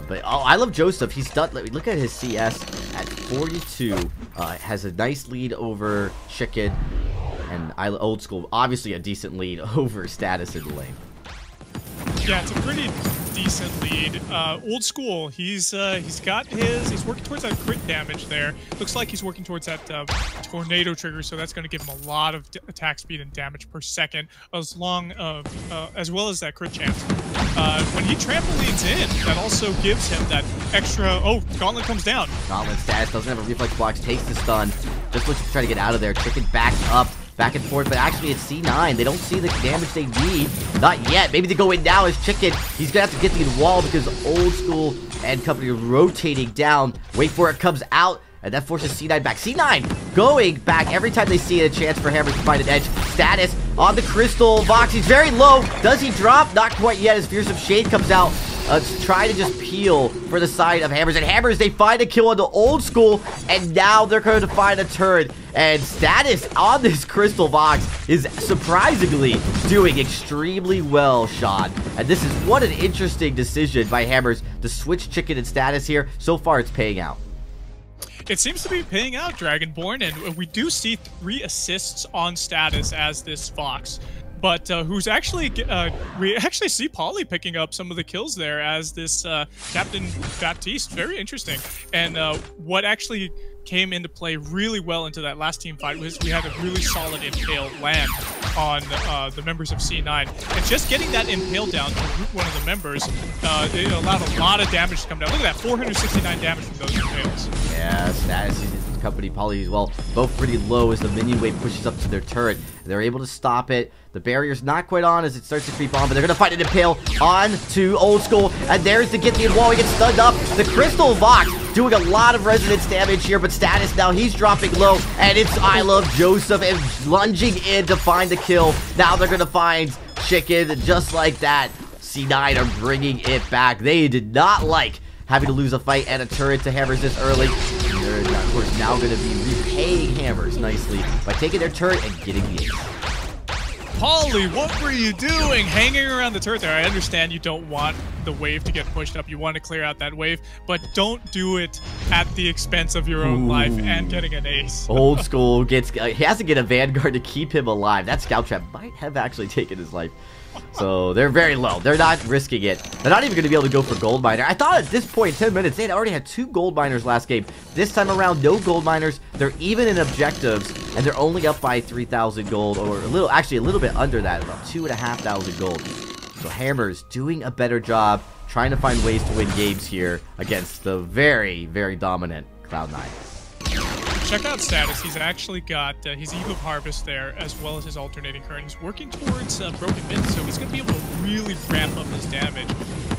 But oh, I love Joseph. He's done. Look at his CS at 42. Has a nice lead over Chicken. And Old School, obviously a decent lead over Status in the lane. Yeah, it's a pretty decent lead. Old School, he's working towards that crit damage there. Looks like he's working towards that tornado trigger, so that's going to give him a lot of attack speed and damage per second, as well as that crit chance. When he trampolines in, that also gives him that extra. Oh, Gauntlet comes down. Gauntlet status doesn't have a reflex blocks, takes the stun, just looks to try to get out of there. Chicken back up. Back and forth, but actually it's C9. They don't see the damage they need. Not yet. Maybe they go in now as Chicken. He's going to have to get to the wall because Old School and company are rotating down. Wait for it, comes out, and that forces C9 back. C9 going back every time they see a chance for Hammers to find an edge. Status on the Crystal Vox. He's very low. Does he drop? Not quite yet as Fearsome Shade comes out. Try to just peel for the side of Hammers. And Hammers, they find a kill on the Old School, and now they're going to find a turret. And Status on this Crystal Vox is surprisingly doing extremely well, Sean. And this is what an interesting decision by Hammers to switch Chicken and Status here. So far, it's paying out. It seems to be paying out, Dragonborn, and we do see 3 assists on Status as this Fox. But who's actually, we actually see Polly picking up some of the kills there as this Captain Baptiste. Very interesting. And what actually came into play really well into that last team fight was we had a really solid impale land on the members of C9. And just getting that impale down to root one of the members, it allowed a lot of damage to come down. Look at that, 469 damage from those impales. Yeah, Status and company Polly as well, both pretty low as the minion wave pushes up to their turret. They're able to stop it. The barrier's not quite on as it starts to creep on, but they're going to find an impale on to Old School. And there's the Githian wall. He gets stunned up. The Crystal Vox doing a lot of resonance damage here, but Status now, he's dropping low. And it's I Love Joseph and lunging in to find the kill. Now they're going to find Chicken just like that. C9 are bringing it back. They did not like having to lose a fight and a turret to Hammers this early. They're, of course, now going to be repaying Hammers nicely by taking their turret and getting the ace. Polly, what were you doing hanging around the turret there? I understand you don't want the wave to get pushed up. You want to clear out that wave, but don't do it at the expense of your own life and getting an ace. Old School gets, he has to get a Vanguard to keep him alive. That Scout Trap might have actually taken his life. So they're very low. They're not risking it. They're not even going to be able to go for Gold Miner. I thought at this point, 10 minutes, they had already had 2 Gold Miners last game. This time around, no Gold Miners. They're even in objectives, and they're only up by 3,000 gold, or a little, actually a little bit under that, about 2,500 gold. So Hammers doing a better job trying to find ways to win games here against the very, very dominant Cloud9. Check out Status. He's actually got his Eve of Harvest there, as well as his Alternating Current. He's working towards Broken Mint, so he's going to be able to really ramp up his damage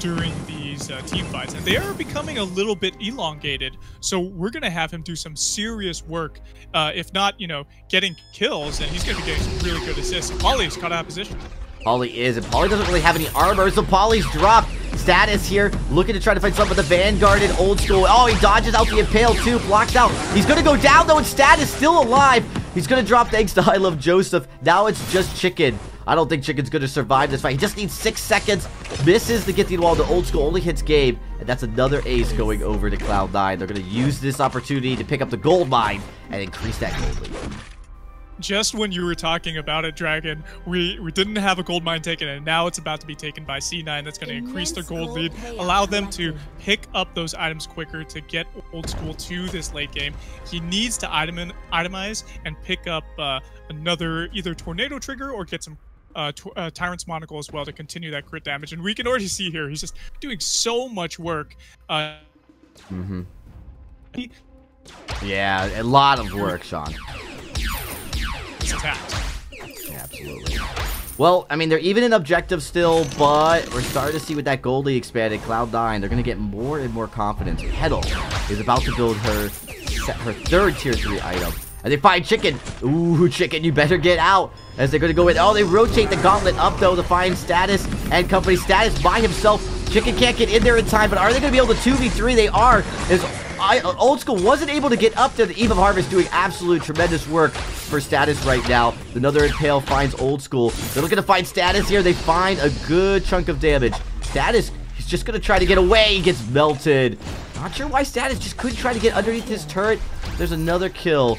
during these team fights. And they are becoming a little bit elongated, so we're going to have him do some serious work. If not, you know, getting kills, and he's going to be getting some really good assists. Polly's caught out of position. Polly is, and Polly doesn't really have any armor, so Polly's dropped. Status here, looking to try to find something with the Vanguard and Old School. Oh, he dodges out the Impale too, blocks out. He's gonna go down though, and Status still alive. He's gonna drop thanks to I Love Joseph. Now it's just Chicken. I don't think Chicken's gonna survive this fight. He just needs 6 seconds. Misses the Githian wall. The Old School only hits Gabe, and that's another ace going over to Cloud9. They're gonna use this opportunity to pick up the gold mine and increase that gold lead. Just when you were talking about it, Dragon, we didn't have a gold mine taken, and now it's about to be taken by C9. That's going to increase their gold lead, allow them to pick up those items quicker to get Old School to this late game. He needs to itemize and pick up another either Tornado Trigger or get some Tyrant's Monocle as well to continue that crit damage. And we can already see here, he's just doing so much work. Yeah, a lot of work, Sean. Attacked. Yeah, absolutely. Well, I mean, they're even in objective still, but we're starting to see with that gold lead expanded, Cloud9, they're going to get more and more confidence. Petal is about to build her 3rd tier 3 item. And they find Chicken. Ooh, Chicken, you better get out. As they're going to go in. Oh, they rotate the gauntlet up, though, to find Status and company. Status by himself. Chicken can't get in there in time, but are they going to be able to 2v3? They are. As Old School wasn't able to get up there. The Eve of Harvest doing absolute tremendous work for Status right now. Another Impale finds Old School. They're looking to find Status here. They find a good chunk of damage. Status, he's just going to try to get away. He gets melted. Not sure why Status just couldn't try to get underneath his turret. There's another kill.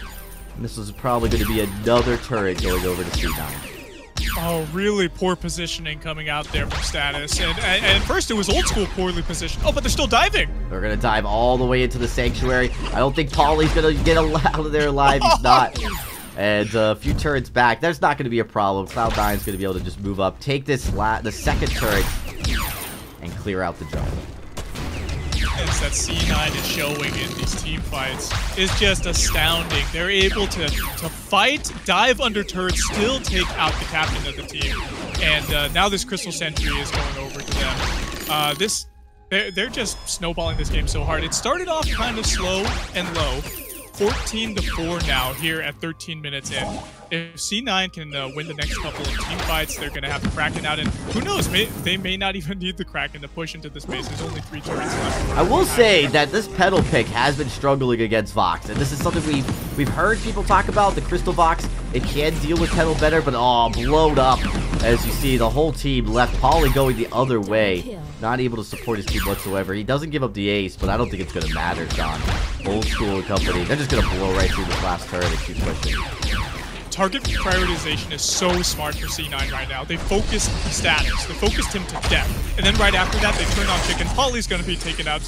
And this is probably going to be another turret going over to C9. Oh, really poor positioning coming out there from Status. And at first it was Old School poorly positioned. Oh, but they're still diving. They're going to dive all the way into the Sanctuary. I don't think Polly's going to get out of there alive. He's not. And a few turrets back. There's not going to be a problem. Cloud9 is going to be able to just move up, take this the second turret, and clear out the jump. As that C9 is showing in these team fights is just astounding. They're able to fight, dive under turrets, still take out the captain of the team. And now this Crystal Sentry is going over to them. They're just snowballing this game so hard. It started off kind of slow and low. 14-4 now here at 13 minutes in. If C9 can win the next couple of team fights, they're going to have the Kraken out, and who knows, they may not even need the Kraken to push into this base. There's only 3 turrets left. I will say that this pedal pick has been struggling against Vox, and this is something we've heard people talk about. The Crystal Vox, it can deal with pedal better, but blown up. As you see, the whole team left. Polly going the other way, not able to support his team whatsoever. He doesn't give up the ace, but I don't think it's going to matter, Sean. Old School and company, they're just going to blow right through this last turret and keep pushing. Target prioritization is so smart for C9 right now. They focused Status. They focused him to death. And then right after that, they turn on Chicken. Polly's going to be taken out.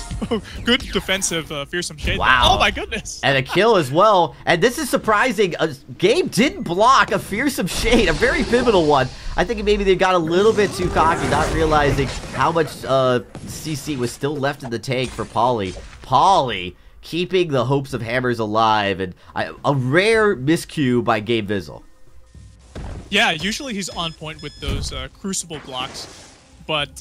Good defensive Fearsome Shade. Wow. Oh my goodness. And a kill as well. And this is surprising. Gabe didn't block a Fearsome Shade, a very pivotal one. I think maybe they got a little bit too cocky, not realizing how much CC was still left in the tank for Polly. Polly keeping the hopes of Hammers alive, and a rare miscue by Gabe Vizzle. Yeah, usually he's on point with those Crucible blocks, but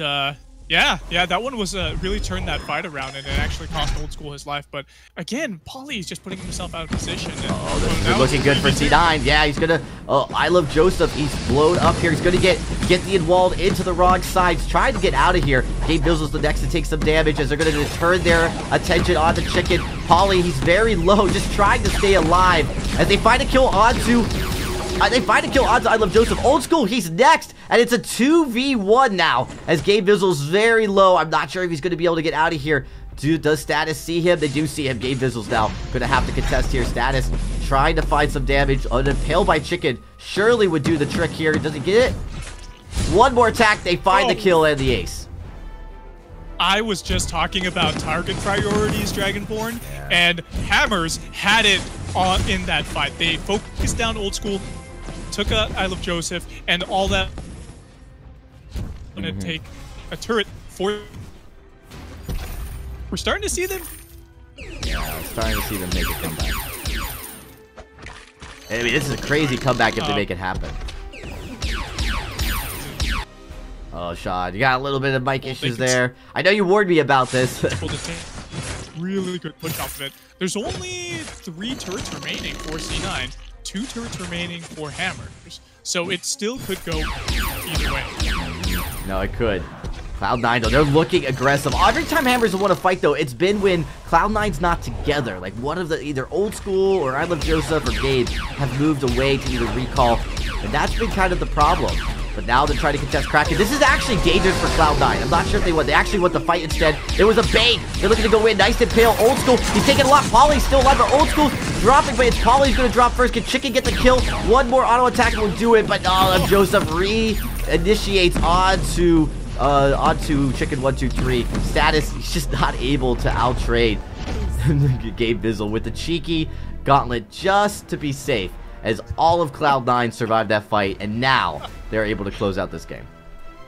yeah, that one was really turned that fight around, and it actually cost Old School his life. But again, Polly is just putting himself out of position. And, this is looking good for C9. Yeah, he's gonna. I love Joseph. He's blown up here. He's gonna get the Inwalled into the wrong side. He's trying to get out of here. Gabe Bizzle's the next to take some damage as they're gonna turn their attention on the Chicken. Polly, he's very low, just trying to stay alive as they find a kill onto. I Love Joseph. Old School, he's next, and it's a 2v1 now, as Gabe Vizzle's very low. I'm not sure if he's going to be able to get out of here. Does Status see him? They do see him. Gabe Vizzle's now going to have to contest here. Status trying to find some damage. An Impale by Chicken surely would do the trick here. Does he get it? One more attack. They find the kill and the ace. I was just talking about target priorities, Dragonborn, and Hammers had it in that fight. They focused down Old School, took a I Love Joseph, and all that. Gonna take a turret for. We're starting to see them. Yeah, we're starting to see them make a comeback. I mean, this is a crazy comeback if they make it happen. Oh, Sean, you got a little bit of mic issues there. I know you warned me about this. Really good push off of it. There's only 3 turrets remaining for C9, 2 turrets remaining for Hammers, so it still could go either way. No, it could. Cloud9, though, they're looking aggressive. Every time Hammers want to fight, though, it's been when Cloud9's not together. Like, one of the either Old School or I Love Joseph or Gabe have moved away to either recall, and that's been kind of the problem. But now they're trying to contest Kraken. This is actually dangerous for Cloud9. I'm not sure if they want. They actually want the fight instead. There was a bait. They're looking to go in. Nice Impale. Old School. He's taking a lot. Polly's still alive, but Old School dropping. But it's Polly's going to drop first. Can Chicken get the kill? One more auto attack will do it. But Joseph re-initiates onto Chicken 1, 2, 3. Status, he's just not able to outtrade Gabe Vizzle with the cheeky gauntlet just to be safe, as all of Cloud9 survived that fight, and now they're able to close out this game.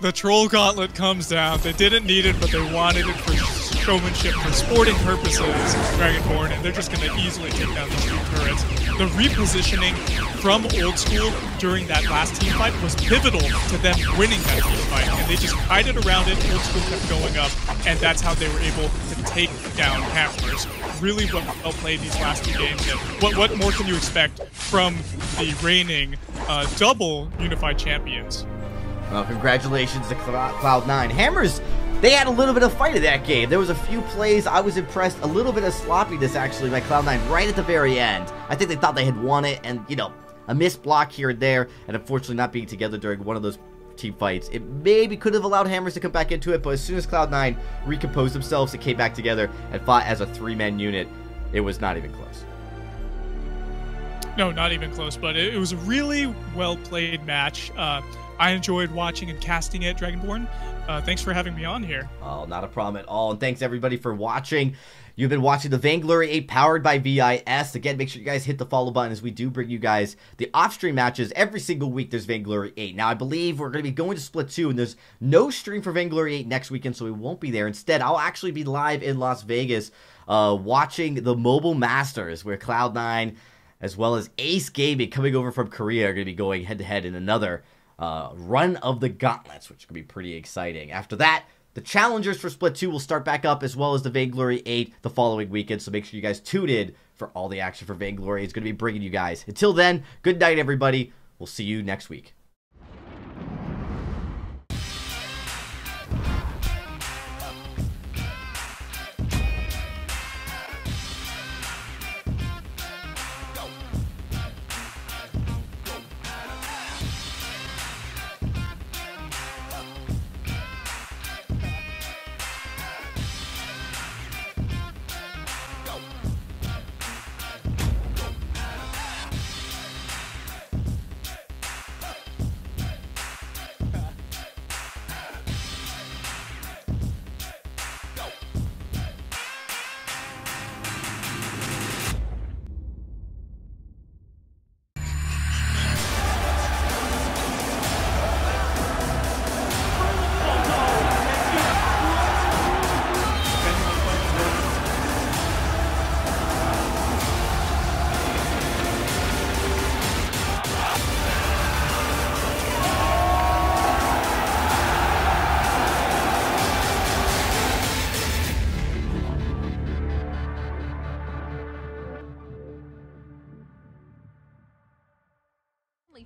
The Troll Gauntlet comes down. They didn't need it, but they wanted it for showmanship, for sporting purposes, Dragonborn, and they're just going to easily take down these 2 turrets. The repositioning from Old School during that last team fight was pivotal to them winning that team fight, and they just kited around it. Old School kept going up, and that's how they were able to take down Hammers. Really well played these last 2 games, and what more can you expect from the reigning double unified champions? Well, congratulations to Cloud9. Hammers, they had a little bit of fight in that game. There was a few plays I was impressed. A little bit of sloppiness, actually, by Cloud9 right at the very end. I think they thought they had won it, and, you know, a missed block here and there, and unfortunately not being together during one of those team fights. It maybe could have allowed Hammers to come back into it, but as soon as Cloud9 recomposed themselves, it came back together and fought as a 3-man unit. It was not even close. No, not even close, but it was a really well-played match. I enjoyed watching and casting it, Dragonborn. Thanks for having me on here. Oh, not a problem at all. And thanks everybody for watching. You've been watching the Vainglory 8 powered by VIS. Again, make sure you guys hit the follow button as we do bring you guys the off-stream matches every single week. There's Vainglory 8. Now, I believe we're going to be going to Split 2, and there's no stream for Vainglory 8 next weekend, so we won't be there. Instead, I'll actually be live in Las Vegas watching the Mobile Masters, where Cloud9 as well as Ace Gaming coming over from Korea are going to be going head-to-head in another run of the gauntlets, which could be pretty exciting. After that, the challengers for Split 2 will start back up, as well as the Vainglory 8 the following weekend, so make sure you guys tune in for all the action for Vainglory. It's going to be bringing you guys. Until then, good night, everybody. We'll see you next week.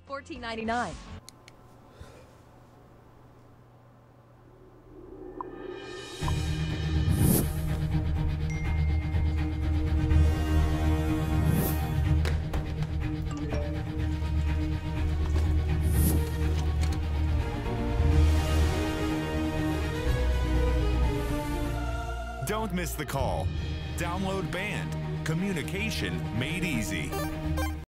$14.99. Don't miss the call. Download Band. Communication made easy.